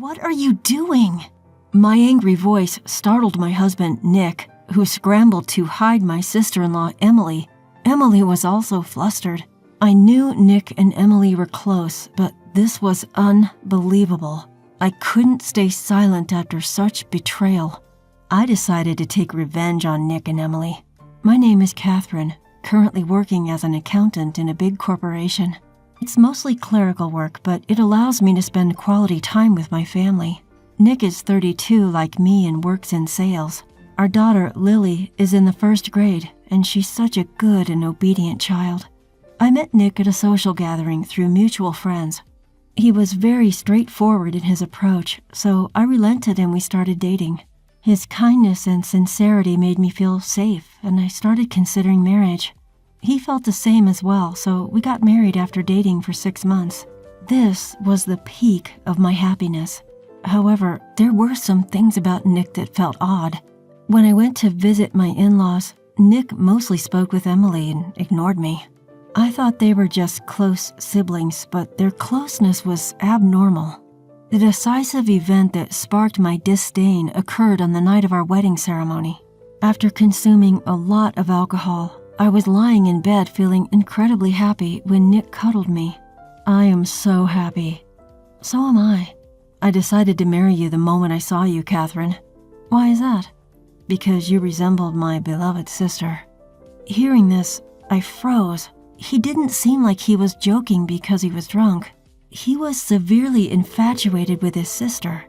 "What are you doing?" My angry voice startled my husband, Nick, who scrambled to hide my sister-in-law, Emily. Emily was also flustered. I knew Nick and Emily were close, but this was unbelievable. I couldn't stay silent after such betrayal. I decided to take revenge on Nick and Emily. My name is Catherine, currently working as an accountant in a big corporation. It's mostly clerical work, but it allows me to spend quality time with my family. Nick is 32 like me and works in sales. Our daughter, Lily, is in the 1st grade, and she's such a good and obedient child. I met Nick at a social gathering through mutual friends. He was very straightforward in his approach, so I relented and we started dating. His kindness and sincerity made me feel safe, and I started considering marriage. He felt the same as well, so we got married after dating for 6 months. This was the peak of my happiness. However, there were some things about Nick that felt odd. When I went to visit my in-laws, Nick mostly spoke with Emily and ignored me. I thought they were just close siblings, but their closeness was abnormal. The decisive event that sparked my disdain occurred on the night of our wedding ceremony. After consuming a lot of alcohol, I was lying in bed feeling incredibly happy when Nick cuddled me. I am so happy. So am I. I decided to marry you the moment I saw you, Catherine. Why is that? Because you resembled my beloved sister. Hearing this, I froze. He didn't seem like he was joking because he was drunk. He was severely infatuated with his sister.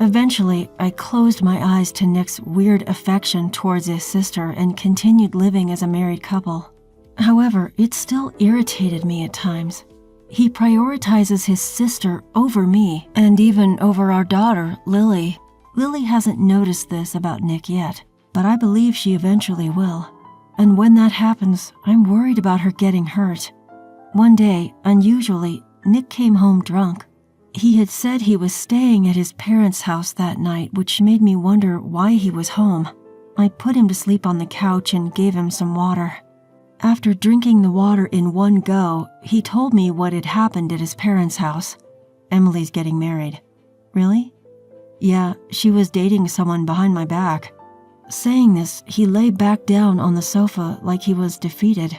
Eventually, I closed my eyes to Nick's weird affection towards his sister and continued living as a married couple. However, it still irritated me at times. He prioritizes his sister over me and even over our daughter, Lily. Lily hasn't noticed this about Nick yet, but I believe she eventually will. And when that happens, I'm worried about her getting hurt. One day, unusually, Nick came home drunk. He had said he was staying at his parents' house that night, which made me wonder why he was home. I put him to sleep on the couch and gave him some water. After drinking the water in one go, he told me what had happened at his parents' house. Emily's getting married. Really? Yeah, she was dating someone behind my back. Saying this, he lay back down on the sofa like he was defeated.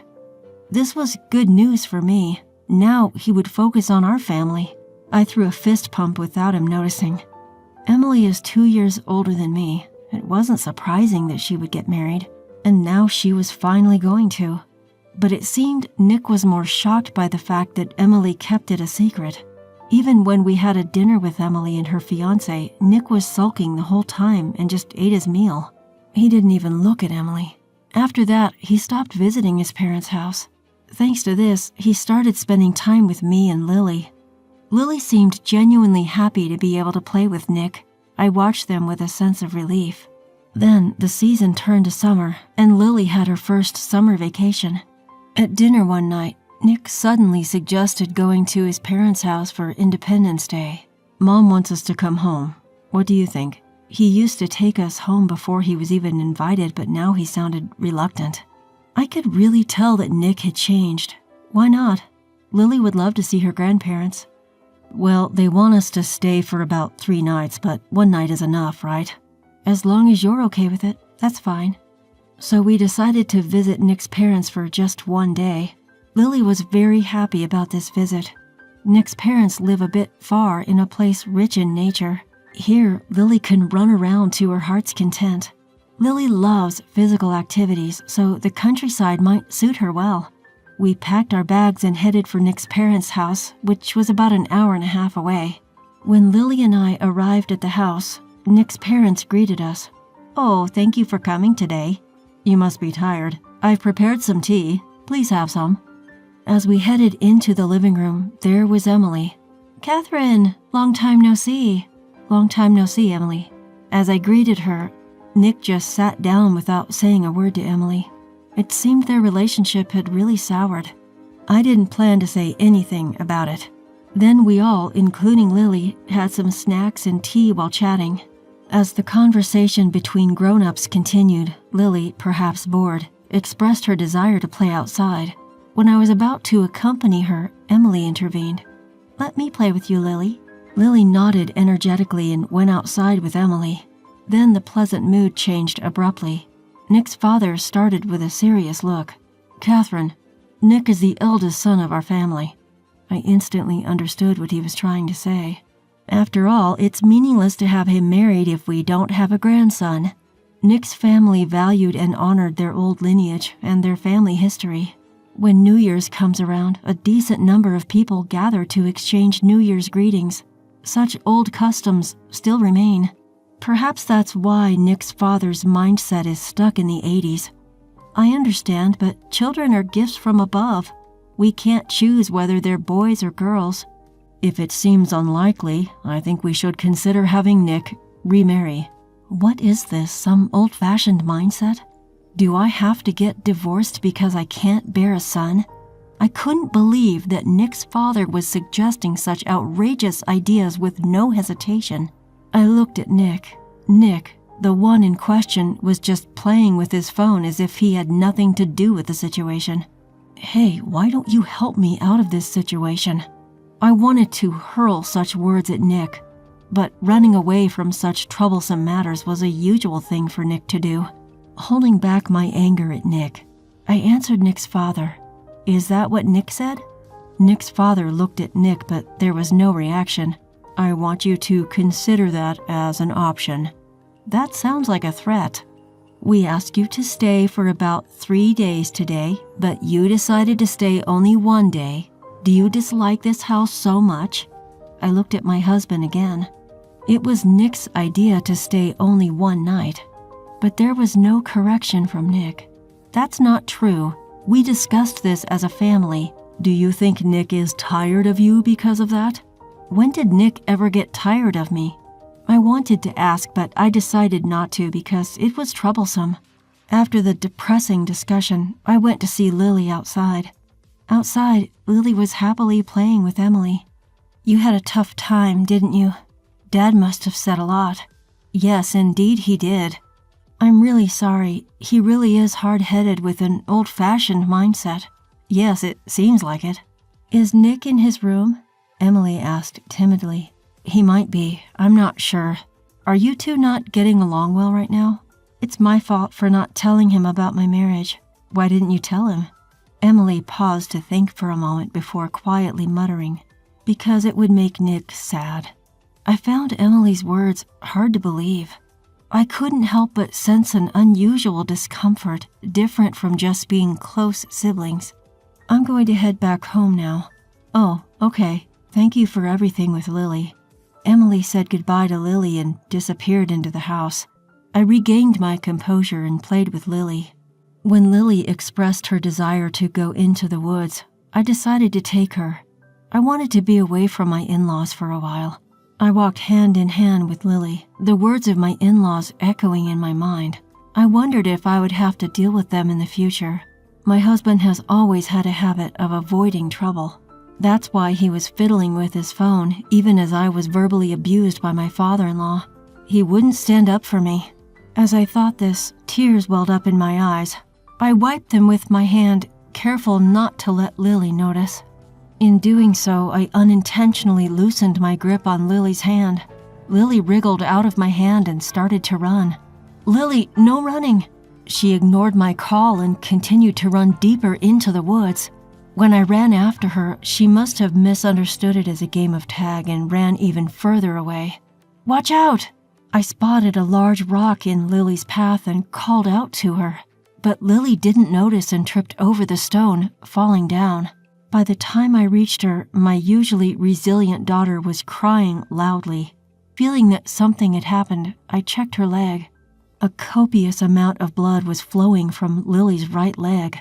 This was good news for me. Now he would focus on our family. I threw a fist pump without him noticing. Emily is 2 years older than me. It wasn't surprising that she would get married, and now she was finally going to. But it seemed Nick was more shocked by the fact that Emily kept it a secret. Even when we had a dinner with Emily and her fiancé, Nick was sulking the whole time and just ate his meal. He didn't even look at Emily. After that, he stopped visiting his parents' house. Thanks to this, he started spending time with me and Lily. Lily seemed genuinely happy to be able to play with Nick. I watched them with a sense of relief. Then the season turned to summer, and Lily had her first summer vacation. At dinner one night, Nick suddenly suggested going to his parents' house for Independence Day. Mom wants us to come home. What do you think? He used to take us home before he was even invited, but now he sounded reluctant. I could really tell that Nick had changed. Why not? Lily would love to see her grandparents. Well, they want us to stay for about 3 nights, but 1 night is enough, right? As long as you're okay with it, that's fine. So we decided to visit Nick's parents for just 1 day. Lily was very happy about this visit. Nick's parents live a bit far in a place rich in nature. Here, Lily can run around to her heart's content. Lily loves physical activities, so the countryside might suit her well. We packed our bags and headed for Nick's parents' house, which was about an hour and a half away. When Lily and I arrived at the house, Nick's parents greeted us. "Oh, thank you for coming today. You must be tired. I've prepared some tea. Please have some." As we headed into the living room, there was Emily. "Catherine, long time no see." "Long time no see, Emily." As I greeted her, Nick just sat down without saying a word to Emily. It seemed their relationship had really soured. I didn't plan to say anything about it. Then we all, including Lily, had some snacks and tea while chatting. As the conversation between grown-ups continued, Lily, perhaps bored, expressed her desire to play outside. When I was about to accompany her, Emily intervened. "Let me play with you, Lily." Lily nodded energetically and went outside with Emily. Then the pleasant mood changed abruptly. Nick's father started with a serious look. "Catherine, Nick is the eldest son of our family." I instantly understood what he was trying to say. After all, it's meaningless to have him married if we don't have a grandson. Nick's family valued and honored their old lineage and their family history. When New Year's comes around, a decent number of people gather to exchange New Year's greetings. Such old customs still remain. Perhaps that's why Nick's father's mindset is stuck in the 80s. I understand, but children are gifts from above. We can't choose whether they're boys or girls. If it seems unlikely, I think we should consider having Nick remarry. What is this, some old-fashioned mindset? Do I have to get divorced because I can't bear a son? I couldn't believe that Nick's father was suggesting such outrageous ideas with no hesitation. I looked at Nick. Nick, the one in question, was just playing with his phone as if he had nothing to do with the situation. "Hey, why don't you help me out of this situation?" I wanted to hurl such words at Nick, but running away from such troublesome matters was a usual thing for Nick to do. Holding back my anger at Nick, I answered Nick's father. "Is that what Nick said?" Nick's father looked at Nick, but there was no reaction. "I want you to consider that as an option." That sounds like a threat. "We asked you to stay for about 3 days today, but you decided to stay only 1 day. Do you dislike this house so much?" I looked at my husband again. It was Nick's idea to stay only 1 night, but there was no correction from Nick. "That's not true. We discussed this as a family. Do you think Nick is tired of you because of that?" When did Nick ever get tired of me? I wanted to ask, but I decided not to because it was troublesome. After the depressing discussion, I went to see Lily outside. Outside, Lily was happily playing with Emily. "You had a tough time, didn't you? Dad must have said a lot." "Yes, indeed he did." "I'm really sorry. He really is hard-headed with an old-fashioned mindset." "Yes, it seems like it." "Is Nick in his room?" Emily asked timidly. "He might be. I'm not sure. Are you two not getting along well right now? It's my fault for not telling him about my marriage. Why didn't you tell him?" Emily paused to think for a moment before quietly muttering, "Because it would make Nick sad." I found Emily's words hard to believe. I couldn't help but sense an unusual discomfort, different from just being close siblings. "I'm going to head back home now." "Oh, okay. Thank you for everything with Lily." Emily said goodbye to Lily and disappeared into the house. I regained my composure and played with Lily. When Lily expressed her desire to go into the woods, I decided to take her. I wanted to be away from my in-laws for a while. I walked hand in hand with Lily, the words of my in-laws echoing in my mind. I wondered if I would have to deal with them in the future. My husband has always had a habit of avoiding trouble. That's why he was fiddling with his phone, even as I was verbally abused by my father-in-law. He wouldn't stand up for me. As I thought this, tears welled up in my eyes. I wiped them with my hand, careful not to let Lily notice. In doing so, I unintentionally loosened my grip on Lily's hand. Lily wriggled out of my hand and started to run. "Lily, no running!" She ignored my call and continued to run deeper into the woods. When I ran after her, she must have misunderstood it as a game of tag and ran even further away. "Watch out!" I spotted a large rock in Lily's path and called out to her. But Lily didn't notice and tripped over the stone, falling down. By the time I reached her, my usually resilient daughter was crying loudly. Feeling that something had happened, I checked her leg. A copious amount of blood was flowing from Lily's right leg.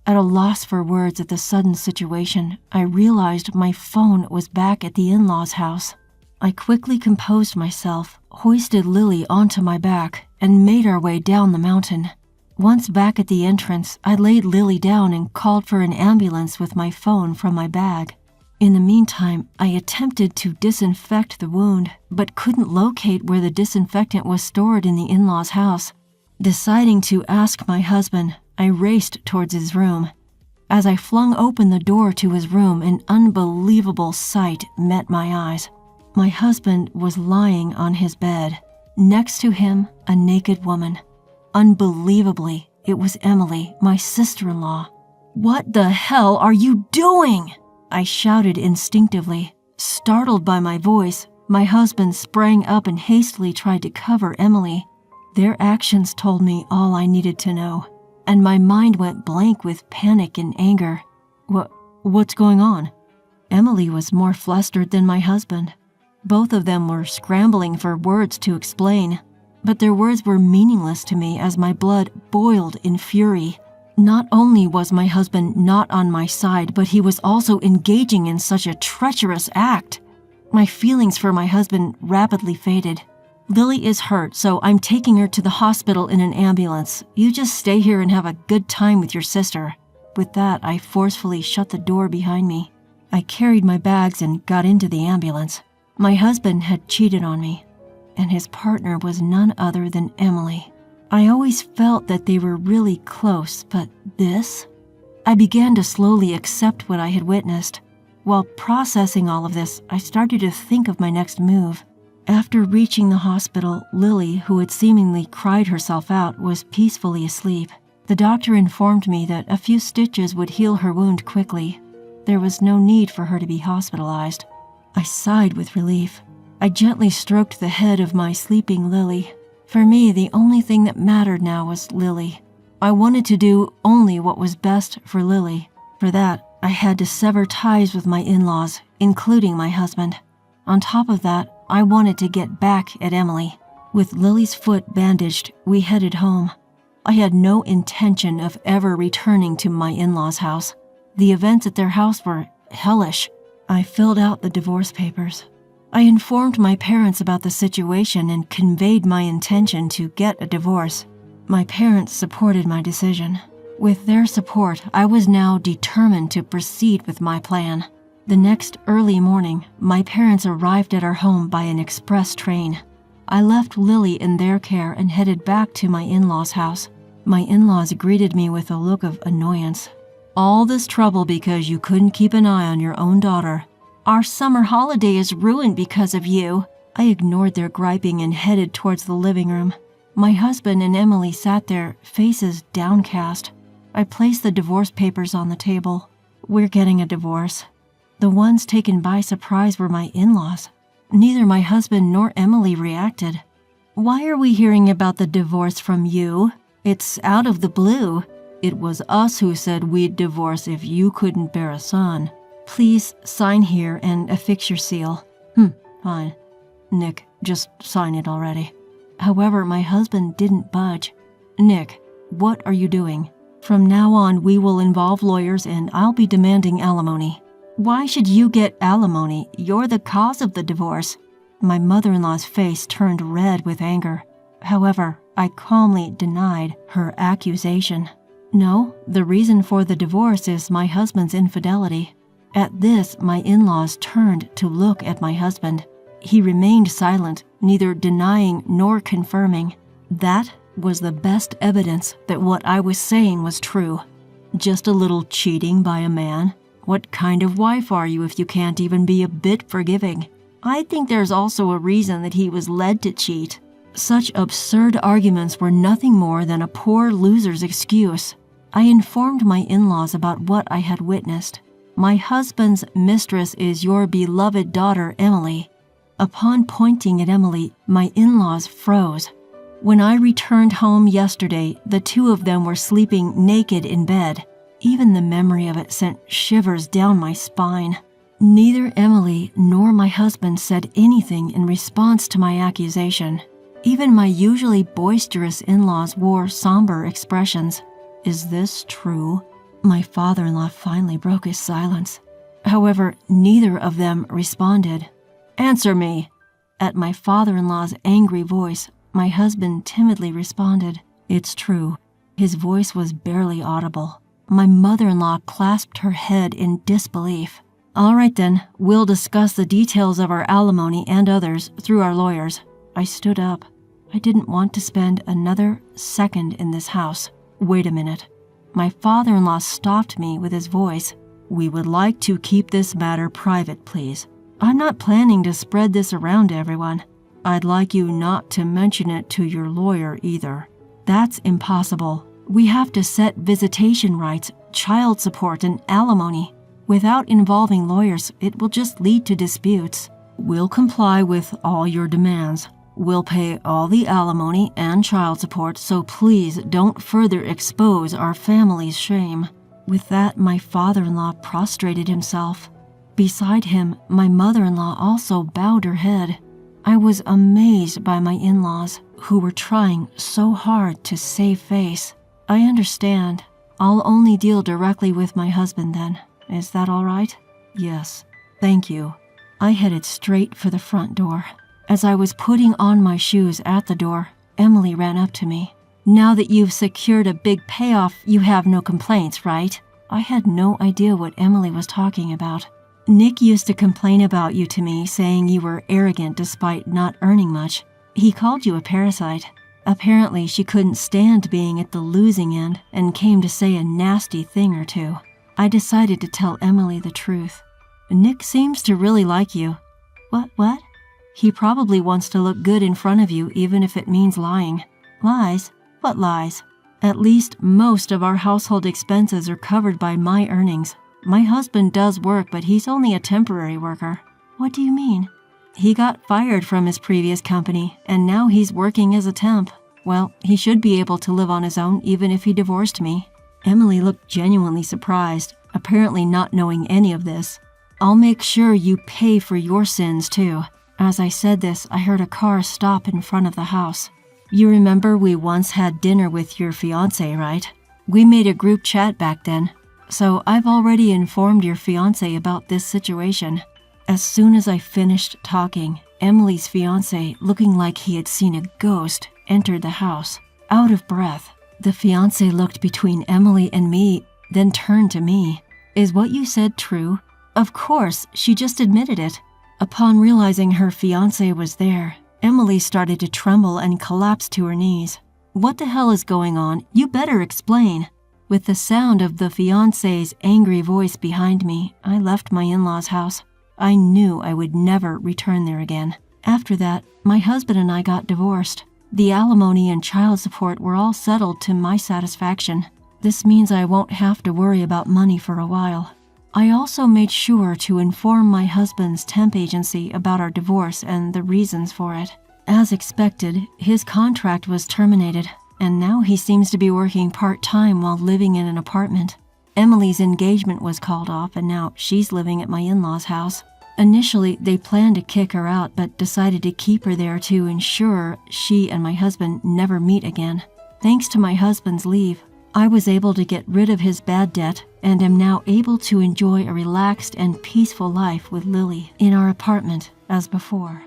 At a loss for words at the sudden situation, I realized my phone was back at the in-laws' house. I quickly composed myself, hoisted Lily onto my back, and made our way down the mountain. Once back at the entrance, I laid Lily down and called for an ambulance with my phone from my bag. In the meantime, I attempted to disinfect the wound, but couldn't locate where the disinfectant was stored in the in-laws' house. Deciding to ask my husband, I raced towards his room. As I flung open the door to his room, an unbelievable sight met my eyes. My husband was lying on his bed. Next to him, a naked woman. Unbelievably, it was Emily, my sister-in-law. "What the hell are you doing?" I shouted instinctively. Startled by my voice, my husband sprang up and hastily tried to cover Emily. Their actions told me all I needed to know, and my mind went blank with panic and anger. What's going on? Emily was more flustered than my husband. Both of them were scrambling for words to explain, but their words were meaningless to me as my blood boiled in fury. Not only was my husband not on my side, but he was also engaging in such a treacherous act. My feelings for my husband rapidly faded. "Lily is hurt, so I'm taking her to the hospital in an ambulance. You just stay here and have a good time with your sister." With that, I forcefully shut the door behind me. I carried my bags and got into the ambulance. My husband had cheated on me, and his partner was none other than Emily. I always felt that they were really close, but this? I began to slowly accept what I had witnessed. While processing all of this, I started to think of my next move. After reaching the hospital, Lily, who had seemingly cried herself out, was peacefully asleep. The doctor informed me that a few stitches would heal her wound quickly. There was no need for her to be hospitalized. I sighed with relief. I gently stroked the head of my sleeping Lily. For me, the only thing that mattered now was Lily. I wanted to do only what was best for Lily. For that, I had to sever ties with my in-laws, including my husband. On top of that, I wanted to get back at Emily. With Lily's foot bandaged, we headed home. I had no intention of ever returning to my in-laws' house. The events at their house were hellish. I filled out the divorce papers. I informed my parents about the situation and conveyed my intention to get a divorce. My parents supported my decision. With their support, I was now determined to proceed with my plan. The next early morning, my parents arrived at our home by an express train. I left Lily in their care and headed back to my in-laws' house. My in-laws greeted me with a look of annoyance. "All this trouble because you couldn't keep an eye on your own daughter. Our summer holiday is ruined because of you." I ignored their griping and headed towards the living room. My husband and Emily sat there, faces downcast. I placed the divorce papers on the table. "We're getting a divorce." The ones taken by surprise were my in-laws. Neither my husband nor Emily reacted. "Why are we hearing about the divorce from you? It's out of the blue." "It was us who said we'd divorce if you couldn't bear a son. Please sign here and affix your seal." Fine. "Nick, just sign it already." However, my husband didn't budge. "Nick, what are you doing? From now on, we will involve lawyers and I'll be demanding alimony." "Why should you get alimony? You're the cause of the divorce." My mother-in-law's face turned red with anger. However, I calmly denied her accusation. "No, the reason for the divorce is my husband's infidelity." At this, my in-laws turned to look at my husband. He remained silent, neither denying nor confirming. That was the best evidence that what I was saying was true. Just a little cheating by a man? What kind of wife are you if you can't even be a bit forgiving? I think there's also a reason that he was led to cheat. Such absurd arguments were nothing more than a poor loser's excuse. I informed my in-laws about what I had witnessed. "My husband's mistress is your beloved daughter, Emily." Upon pointing at Emily, my in-laws froze. When I returned home yesterday, the two of them were sleeping naked in bed. Even the memory of it sent shivers down my spine. Neither Emily nor my husband said anything in response to my accusation. Even my usually boisterous in-laws wore somber expressions. "Is this true?" My father-in-law finally broke his silence. However, neither of them responded. "Answer me!" At my father-in-law's angry voice, my husband timidly responded, "It's true." His voice was barely audible. My mother-in-law clasped her head in disbelief. "All right then, we'll discuss the details of our alimony and others through our lawyers." I stood up. I didn't want to spend another second in this house. "Wait a minute." My father-in-law stopped me with his voice. "We would like to keep this matter private, please. I'm not planning to spread this around to everyone. I'd like you not to mention it to your lawyer either. That's impossible. We have to set visitation rights, child support, and alimony. Without involving lawyers, it will just lead to disputes. We'll comply with all your demands. We'll pay all the alimony and child support, so please don't further expose our family's shame." With that, my father-in-law prostrated himself. Beside him, my mother-in-law also bowed her head. I was amazed by my in-laws, who were trying so hard to save face. "I understand. I'll only deal directly with my husband then. Is that all right?" "Yes, thank you." I headed straight for the front door. As I was putting on my shoes at the door, Emily ran up to me. "Now that you've secured a big payoff, you have no complaints, right?" I had no idea what Emily was talking about. "Nick used to complain about you to me, saying you were arrogant despite not earning much. He called you a parasite. Apparently, she couldn't stand being at the losing end and came to say a nasty thing or two." I decided to tell Emily the truth. "Nick seems to really like you." What? "He probably wants to look good in front of you, even if it means lying." "Lies? What lies?" "At least most of our household expenses are covered by my earnings. My husband does work, but he's only a temporary worker." "What do you mean?" "He got fired from his previous company, and now he's working as a temp. Well, he should be able to live on his own even if he divorced me." Emily looked genuinely surprised, apparently not knowing any of this. "I'll make sure you pay for your sins too." As I said this, I heard a car stop in front of the house. "You remember we once had dinner with your fiancé, right? We made a group chat back then. So I've already informed your fiancé about this situation." As soon as I finished talking, Emily's fiancé, looking like he had seen a ghost, entered the house. Out of breath, the fiancé looked between Emily and me, then turned to me. "Is what you said true?" Of course, she just admitted it. Upon realizing her fiancé was there, Emily started to tremble and collapsed to her knees. "What the hell is going on? You better explain." With the sound of the fiancé's angry voice behind me, I left my in-laws' house. I knew I would never return there again. After that, my husband and I got divorced. The alimony and child support were all settled to my satisfaction. This means I won't have to worry about money for a while. I also made sure to inform my husband's temp agency about our divorce and the reasons for it. As expected, his contract was terminated, and now he seems to be working part-time while living in an apartment. Emily's engagement was called off, and now she's living at my in-laws' house. Initially, they planned to kick her out, but decided to keep her there to ensure she and my husband never meet again. Thanks to my husband's leave, I was able to get rid of his bad debt and am now able to enjoy a relaxed and peaceful life with Lily in our apartment as before.